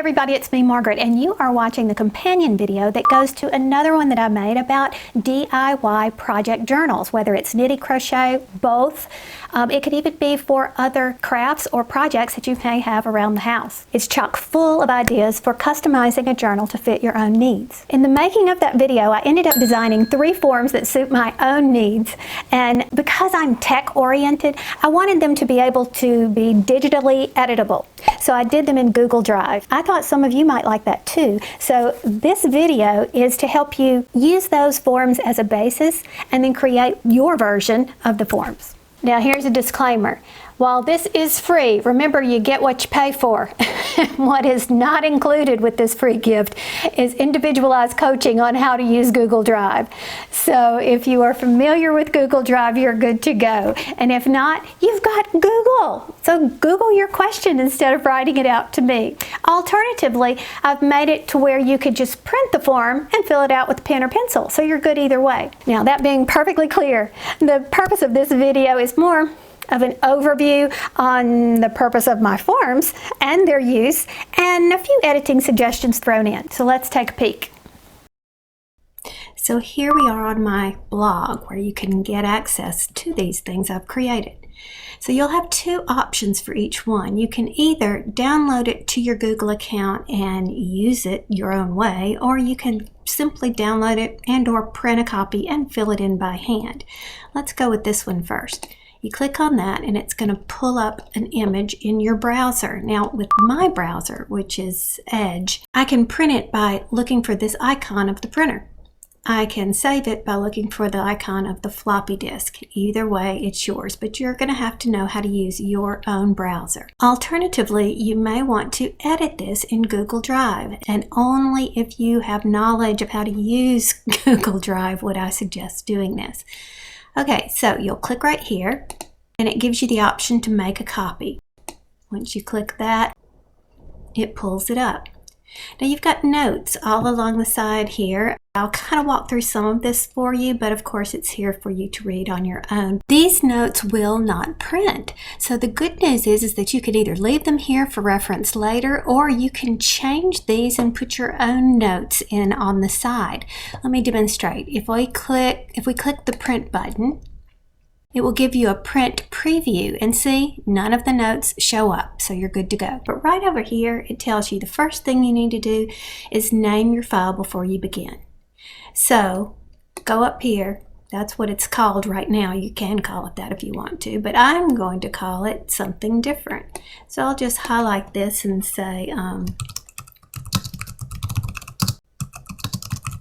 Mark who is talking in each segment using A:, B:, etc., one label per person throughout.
A: everybody, it's me, Margaret, and you are watching the companion video that goes to another one that I made about DIY project journals, whether it's knitting, crochet, both. It could even be for other crafts or projects that you may have around the house. It's chock full of ideas for customizing a journal to fit your own needs. In the making of that video, I ended up designing 3 forms that suit my own needs, and because I'm tech oriented, I wanted them to be able to be digitally editable. So I did them in Google Drive. I thought some of you might like that too. So this video is to help you use those forms as a basis and then create your version of the forms. Now here's a disclaimer. While this is free, remember you get what you pay for. What is not included with this free gift is individualized coaching on how to use Google Drive. So if you are familiar with Google Drive, you're good to go. And if not, you've got Google. So Google your question instead of writing it out to me. Alternatively, I've made it to where you could just print the form and fill it out with pen or pencil. So you're good either way. Now that being perfectly clear, the purpose of this video is more of an overview on the purpose of my forms and their use, and a few editing suggestions thrown in. So let's take a peek. So here we are on my blog where you can get access to these things I've created. So you'll have 2 options for each one. You can either download it to your Google account and use it your own way, or you can simply download it and or print a copy and fill it in by hand. Let's go with this one first. You click on that and it's going to pull up an image in your browser. Now with my browser, which is Edge, I can print it by looking for this icon of the printer. I can save it by looking for the icon of the floppy disk. Either way, it's yours, but you're going to have to know how to use your own browser. Alternatively, you may want to edit this in Google Drive, and only if you have knowledge of how to use Google Drive would I suggest doing this. Okay, so you'll click right here and it gives you the option to make a copy. Once you click that, it pulls it up. Now you've got notes all along the side here. I'll kind of walk through some of this for you, but of course it's here for you to read on your own. These notes will not print. So the good news is that you could either leave them here for reference later, or you can change these and put your own notes in on the side. Let me demonstrate. If we click the print button, it will give you a print preview, and see, none of the notes show up, so you're good to go. But right over here, it tells you the first thing you need to do is name your file before you begin. So go up here. That's what it's called right now. You can call it that if you want to, but I'm going to call it something different. So I'll just highlight this and say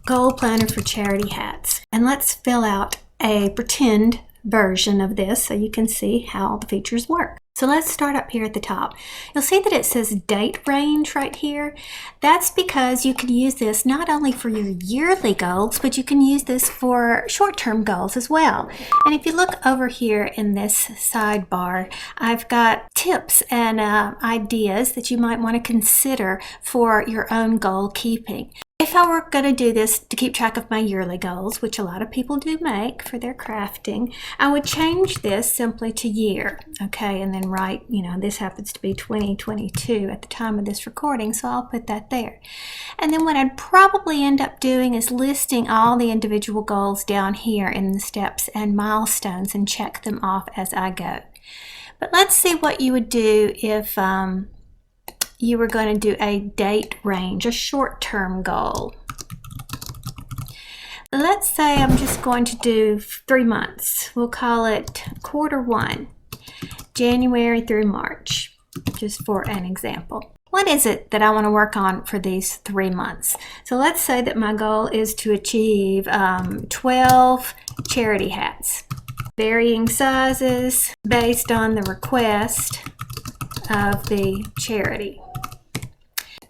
A: Goal Planner for Charity Hats. And let's fill out a pretend version of this so you can see how the features work. So let's start up here at the top. You'll see that it says date range right here. That's because you can use this not only for your yearly goals, but you can use this for short-term goals as well. And if you look over here in this sidebar, I've got tips and ideas that you might want to consider for your own goal keeping. If I were going to do this to keep track of my yearly goals, which a lot of people do make for their crafting, I would change this simply to year, okay, and then write, this happens to be 2022 at the time of this recording, so I'll put that there. And then what I'd probably end up doing is listing all the individual goals down here in the steps and milestones and check them off as I go. But let's see what you would do if you were going to do a date range, a short-term goal. Let's say I'm just going to do 3 months. We'll call it quarter 1, January through March, just for an example. What is it that I want to work on for these 3 months? So let's say that my goal is to achieve 12 charity hats, varying sizes based on the request of the charity.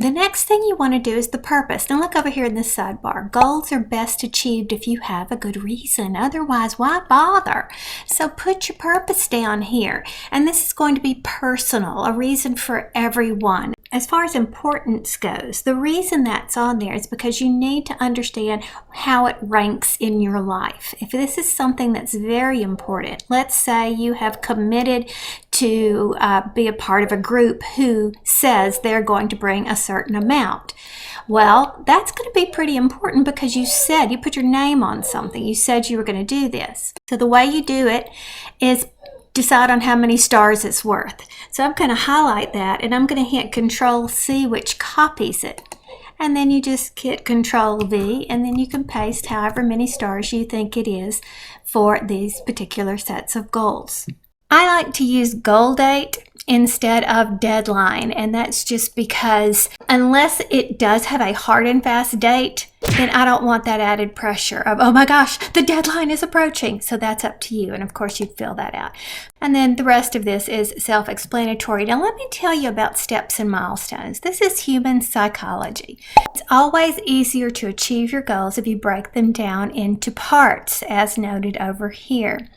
A: The next thing you want to do is the purpose. Now look over here in this sidebar. Goals are best achieved if you have a good reason. Otherwise, why bother? So put your purpose down here. And this is going to be personal, a reason for everyone. as far as importance goes, the reason that's on there is because you need to understand how it ranks in your life. If this is something that's very important, let's say you have committed to be a part of a group who says they're going to bring a certain amount. Well, that's going to be pretty important because you put your name on something. You said you were going to do this. So the way you do it is decide on how many stars it's worth. So I'm going to highlight that and I'm going to hit Control-C, which copies it. And then you just hit Control-V and then you can paste however many stars you think it is for these particular sets of goals. I like to use goal date instead of deadline, and that's just because unless it does have a hard and fast date, then I don't want that added pressure of, oh my gosh, the deadline is approaching. So that's up to you, and of course you'd fill that out. And then the rest of this is self-explanatory. Now let me tell you about steps and milestones. This is human psychology. It's always easier to achieve your goals if you break them down into parts, as noted over here.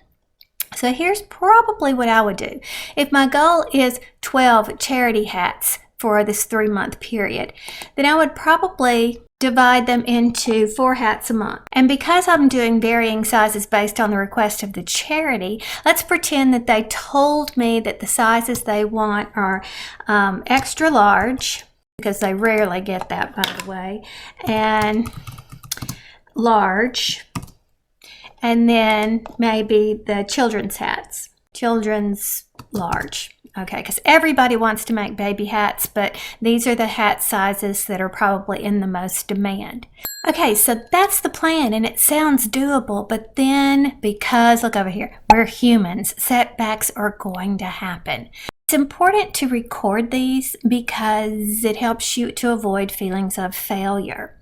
A: So here's probably what I would do. If my goal is 12 charity hats for this 3-month period, then I would probably divide them into 4 hats a month. And because I'm doing varying sizes based on the request of the charity, let's pretend that they told me that the sizes they want are extra large, because they rarely get that, by the way, and large, and then maybe the children's hats, children's large. Okay, because everybody wants to make baby hats, but these are the hat sizes that are probably in the most demand. Okay, so that's the plan, and it sounds doable, but then because, look over here, we're humans, setbacks are going to happen. It's important to record these because it helps you to avoid feelings of failure.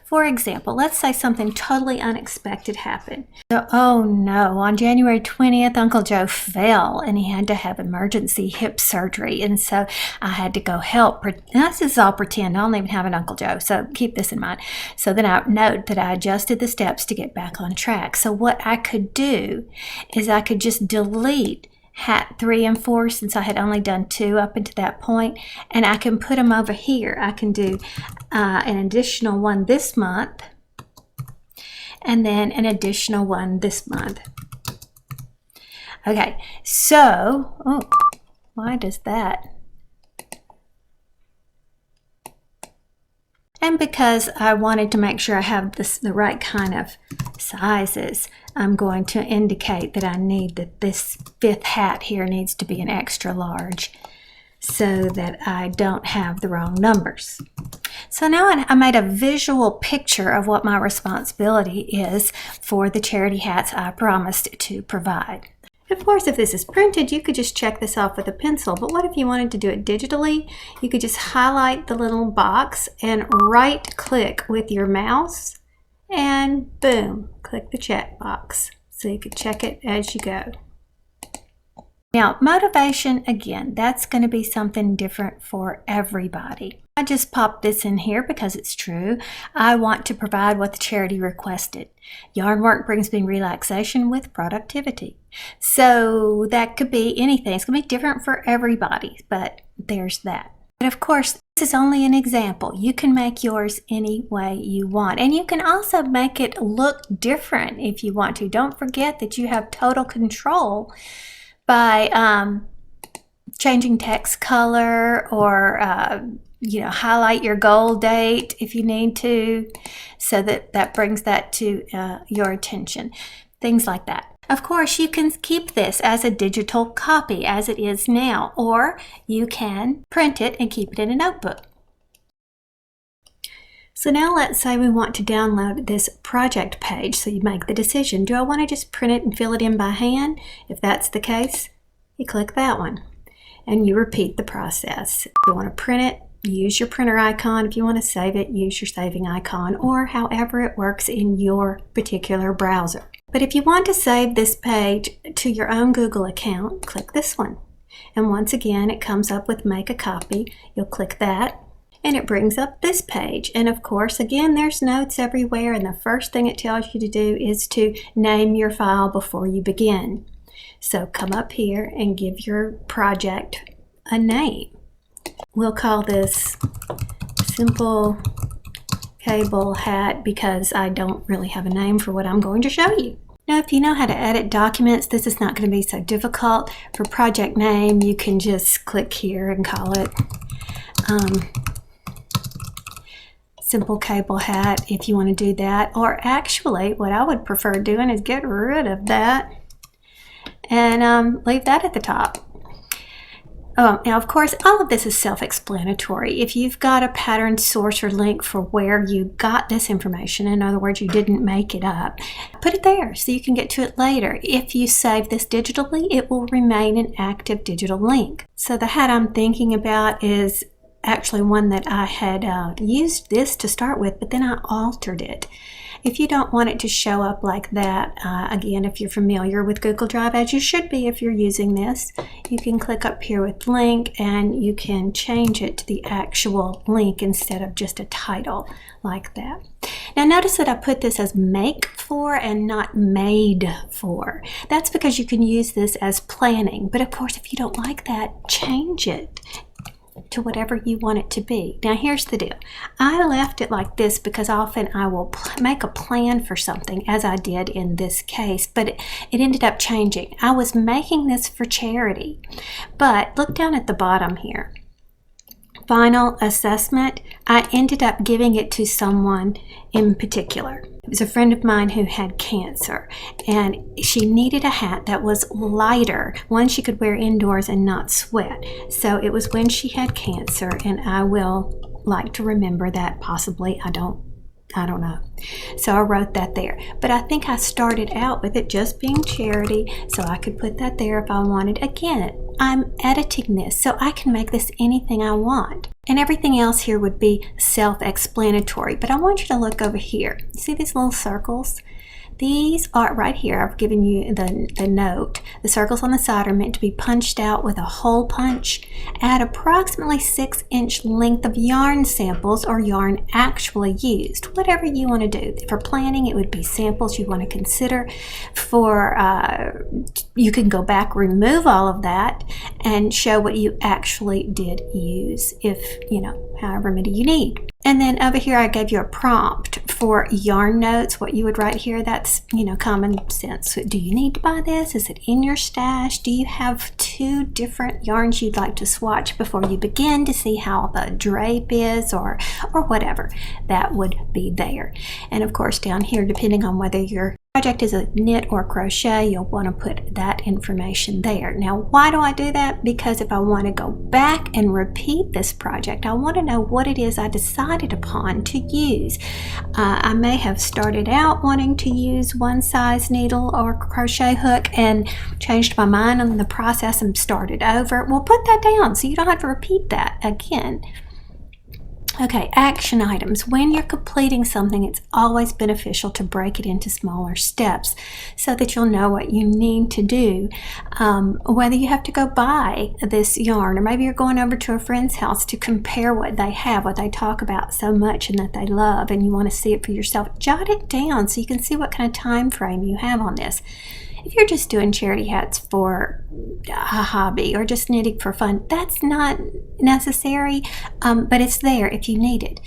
A: For example, let's say something totally unexpected happened. So, oh no, on January 20th, Uncle Joe fell and he had to have emergency hip surgery. And so I had to go help. This is all pretend. I don't even have an Uncle Joe, so keep this in mind. So then I note that I adjusted the steps to get back on track. So what I could do is I could just delete hat 3 and 4 since I had only done 2 up until that point, and I can put them over here. I can do an additional one this month and then an additional one this month. Okay, so, oh, why does that? And because I wanted to make sure I have the right kind of sizes, I'm going to indicate that I need that this 5th hat here needs to be an extra large so that I don't have the wrong numbers. So now I made a visual picture of what my responsibility is for the charity hats I promised to provide. Of course, if this is printed, you could just check this off with a pencil, but what if you wanted to do it digitally? You could just highlight the little box and right-click with your mouse, and boom, click the check box. So you could check it as you go. Now, motivation, again, that's going to be something different for everybody. I just popped this in here because it's true. I want to provide what the charity requested. Yarn work brings me relaxation with productivity. So that could be anything. It's going to be different for everybody, but there's that. But of course, this is only an example. You can make yours any way you want. And you can also make it look different if you want to. Don't forget that you have total control by changing text color or highlight your goal date if you need to, so that brings that to your attention. Things like that. Of course, you can keep this as a digital copy as it is now, or you can print it and keep it in a notebook. So now let's say we want to download this project page, so you make the decision. Do I want to just print it and fill it in by hand? If that's the case, you click that one and you repeat the process. If you want to print it, use your printer icon. If you want to save it, use your saving icon, or however it works in your particular browser. But if you want to save this page to your own Google account, click this one. And once again, it comes up with make a copy. You'll click that, and it brings up this page. And of course, again, there's notes everywhere, and the first thing it tells you to do is to name your file before you begin. So come up here and give your project a name. We'll call this simple cable hat because I don't really have a name for what I'm going to show you. Now, if you know how to edit documents, this is not going to be so difficult. For project name, you can just click here and call it simple cable hat if you want to do that. Or actually, what I would prefer doing is get rid of that and leave that at the top. Now, of course, all of this is self-explanatory. If you've got a pattern source or link for where you got this information, in other words, you didn't make it up, put it there so you can get to it later. If you save this digitally, it will remain an active digital link. So the hat I'm thinking about is actually one that I had used this to start with, but then I altered it. If you don't want it to show up like that, again, if you're familiar with Google Drive, as you should be if you're using this, you can click up here with link and you can change it to the actual link instead of just a title like that. Now notice that I put this as make for and not made for. That's because you can use this as planning, but of course if you don't like that, change it to whatever you want it to be. Now here's the deal. I left it like this because often I will make a plan for something, as I did in this case, but it ended up changing. I was making this for charity, but look down at the bottom here. Final assessment, I ended up giving it to someone in particular. It was a friend of mine who had cancer, and she needed a hat that was lighter, one she could wear indoors and not sweat. So it was when she had cancer, and I will like to remember that possibly. I don't know. So I wrote that there. But I think I started out with it just being charity, so I could put that there if I wanted. Again, I'm editing this, so I can make this anything I want. And everything else here would be self-explanatory. But I want you to look over here. See these little circles? These are right here. I've given you the note. The circles on the side are meant to be punched out with a hole punch. Add approximately 6-inch length of yarn samples or yarn actually used. Whatever you want to do. For planning, it would be samples you want to consider. For you can go back, remove all of that, and show what you actually did use, if however many you need. And then over here I gave you a prompt for yarn notes, what you would write here. That's, common sense. Do you need to buy this? Is it in your stash? Do you have 2 different yarns you'd like to swatch before you begin to see how the drape is or whatever? That would be there. And of course down here, depending on whether your project is a knit or crochet, you'll want to put that information there. Now, why do I do that? Because if I want to go back and repeat this project, I want to know what it is I decided upon to use. I may have started out wanting to use one size needle or crochet hook and changed my mind on the process and started over. Well, put that down so you don't have to repeat that again. Okay, action items. When you're completing something, it's always beneficial to break it into smaller steps so that you'll know what you need to do. Whether you have to go buy this yarn, or maybe you're going over to a friend's house to compare what they have, what they talk about so much and that they love, and you want to see it for yourself, jot it down so you can see what kind of time frame you have on this. If you're just doing charity hats for a hobby or just knitting for fun, that's not necessary, but it's there if you need it.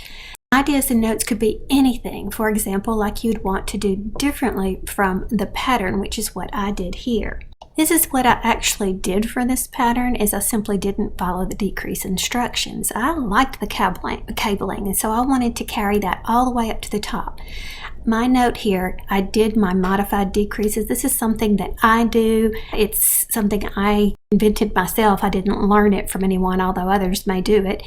A: Ideas and notes could be anything. For example, like you'd want to do differently from the pattern, which is what I did here. This is what I actually did for this pattern, is I simply didn't follow the decrease instructions. I liked the cabling, and so I wanted to carry that all the way up to the top. My note here, I did my modified decreases. This is something that I do. It's something I invented myself. I didn't learn it from anyone, although others may do it.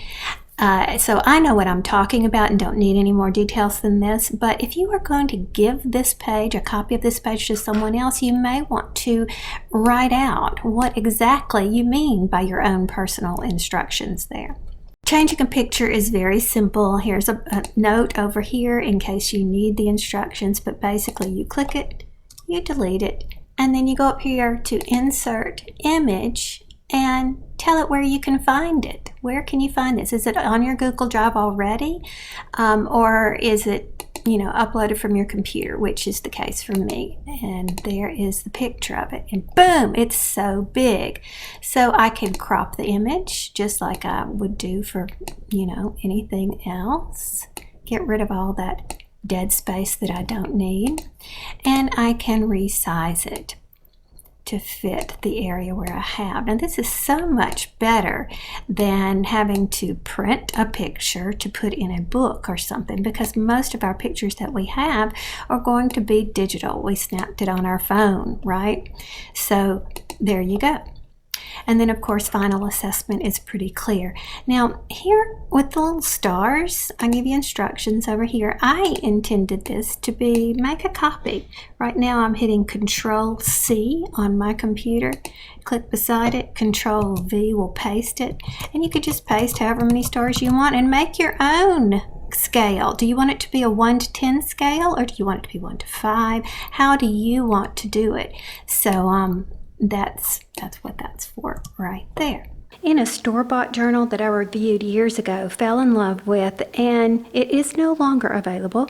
A: So I know what I'm talking about and don't need any more details than this. But if you are going to give this page, a copy of this page, to someone else, you may want to write out what exactly you mean by your own personal instructions there. Changing a picture is very simple. Here's a note over here in case you need the instructions, but basically you click it, you delete it, and then you go up here to Insert Image and tell it where you can find it. Where can you find this? Is it on your Google Drive already? Or is it uploaded from your computer, which is the case for me. And there is the picture of it. And boom, it's so big. So I can crop the image just like I would do for, anything else. Get rid of all that dead space that I don't need. And I can resize it to fit the area where I have. Now this is so much better than having to print a picture to put in a book or something, because most of our pictures that we have are going to be digital. We snapped it on our phone, right? So there you go. And then of course final assessment is pretty clear. Now here with the little stars, I give you instructions over here. I intended this to be make a copy. Right now I'm hitting Control-C on my computer. Click beside it, Control-V will paste it. And you could just paste however many stars you want and make your own scale. Do you want it to be a 1 to 10 scale, or do you want it to be 1 to 5? How do you want to do it? So that's what that's for right there. In a store-bought journal that I reviewed years ago, fell in love with, and it is no longer available,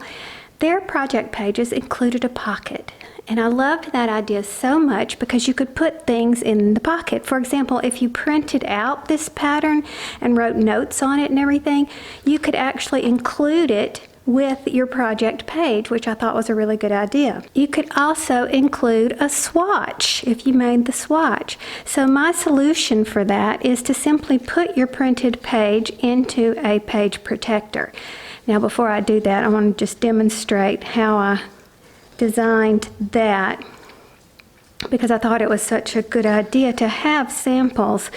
A: their project pages included a pocket. And I loved that idea so much because you could put things in the pocket. For example, if you printed out this pattern and wrote notes on it and everything, you could actually include it with your project page, which I thought was a really good idea. You could also include a swatch if you made the swatch. So my solution for that is to simply put your printed page into a page protector. Now before I do that, I want to just demonstrate how I designed that, because I thought it was such a good idea to have samples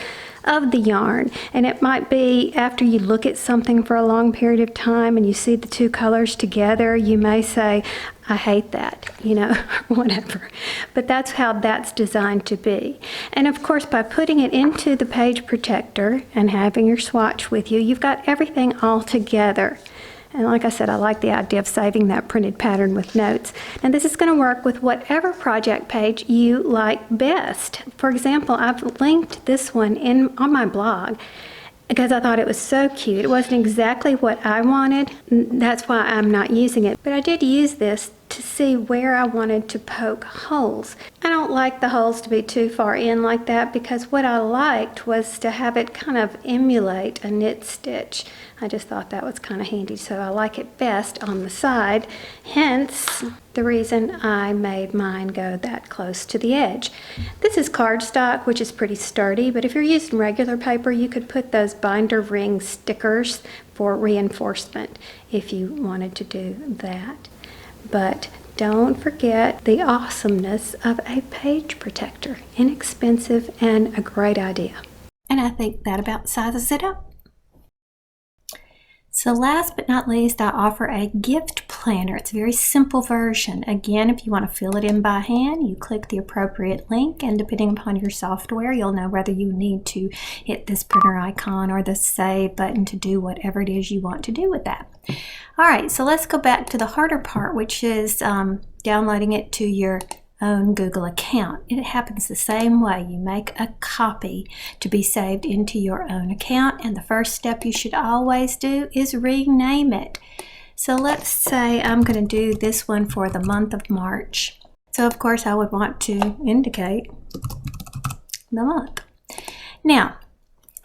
A: of the yarn. And it might be after you look at something for a long period of time and you see the two colors together, you may say, I hate that, whatever. But that's how that's designed to be. And of course, by putting it into the page protector and having your swatch with you, you've got everything all together. And like I said, I like the idea of saving that printed pattern with notes. And this is going to work with whatever project page you like best. For example, I've linked this one on my blog because I thought it was so cute. It wasn't exactly what I wanted. That's why I'm not using it. But I did use this to see where I wanted to poke holes. I don't like the holes to be too far in like that, because what I liked was to have it kind of emulate a knit stitch. I just thought that was kind of handy, so I like it best on the side, hence the reason I made mine go that close to the edge. This is cardstock, which is pretty sturdy, but if you're using regular paper, you could put those binder ring stickers for reinforcement if you wanted to do that. But don't forget the awesomeness of a page protector. Inexpensive and a great idea. And I think that about sizes it up. So last but not least, I offer a gift planner. It's a very simple version. Again, if you want to fill it in by hand, you click the appropriate link, and depending upon your software, you'll know whether you need to hit this printer icon or the save button to do whatever it is you want to do with that. All right, so let's go back to the harder part, which is downloading it to your own Google account. It happens the same way. You make a copy to be saved into your own account, and the first step you should always do is rename it. So let's say I'm going to do this one for the month of March. So of course I would want to indicate the month. Now,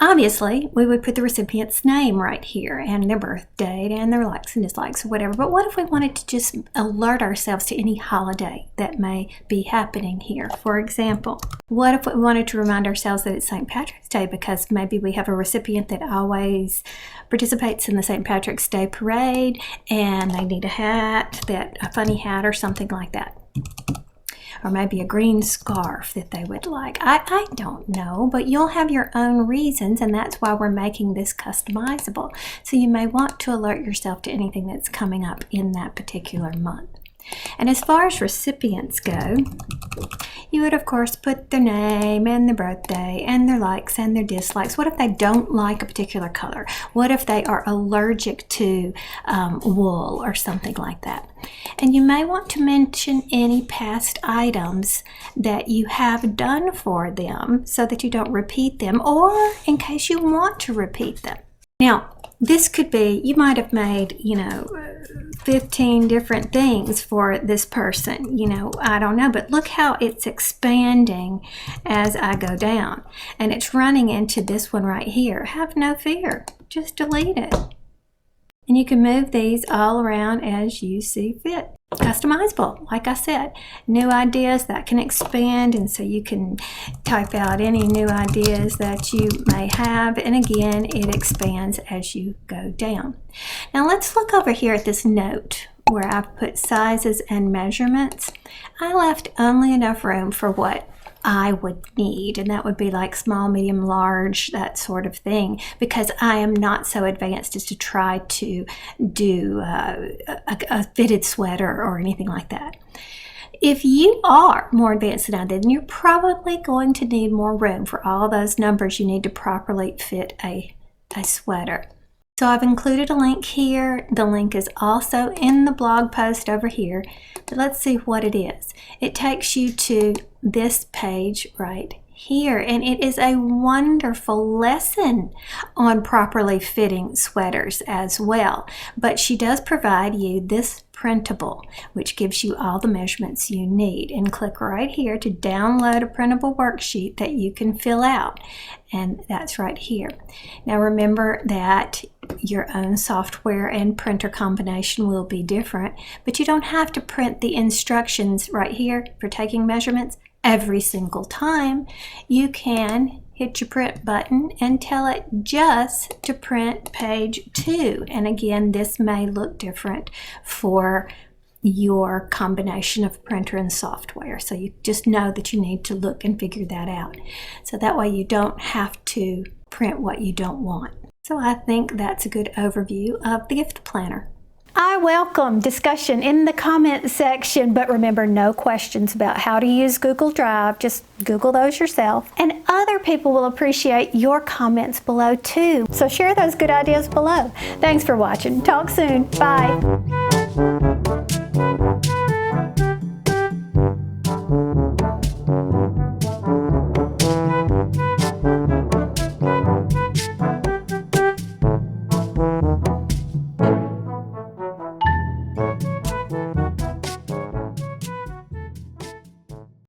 A: obviously, we would put the recipient's name right here and their birth date and their likes and dislikes or whatever. But what if we wanted to just alert ourselves to any holiday that may be happening here? For example, what if we wanted to remind ourselves that it's St. Patrick's Day because maybe we have a recipient that always participates in the St. Patrick's Day parade and they need a hat, a funny hat or something like that. Or maybe a green scarf that they would like. I don't know, but you'll have your own reasons, and that's why we're making this customizable. So you may want to alert yourself to anything that's coming up in that particular month. And as far as recipients go, you would of course put their name and their birthday and their likes and their dislikes. What if they don't like a particular color? What if they are allergic to wool or something like that? And you may want to mention any past items that you have done for them so that you don't repeat them, or in case you want to repeat them. Now, this could be, you might have made, 15 different things for this person. You know, I don't know, but look how it's expanding as I go down. And it's running into this one right here. Have no fear. Just delete it. And you can move these all around as you see fit. Customizable, like I said, new ideas that can expand, and so you can type out any new ideas that you may have, and again it expands as you go down. Now let's look over here at this note where I've put sizes and measurements. I left only enough room for what I would need, and that would be like small, medium, large, that sort of thing, because I am not so advanced as to try to do a fitted sweater or anything like that. If you are more advanced than I did, then you're probably going to need more room for all those numbers you need to properly fit a sweater. So I've included a link here. The link is also in the blog post over here. But let's see what it is. It takes you to this page right here, and it is a wonderful lesson on properly fitting sweaters as well. But she does provide you this printable, which gives you all the measurements you need. And click right here to download a printable worksheet that you can fill out. And that's right here. Now remember that your own software and printer combination will be different, but you don't have to print the instructions right here for taking measurements every single time. You can hit your print button and tell it just to print page 2. And again, this may look different for your combination of printer and software. So you just know that you need to look and figure that out. So that way you don't have to print what you don't want. So I think that's a good overview of the gift planner. I welcome discussion in the comment section, but remember, no questions about how to use Google Drive. Just Google those yourself. And other people will appreciate your comments below too. So share those good ideas below. Thanks for watching. Talk soon. Bye.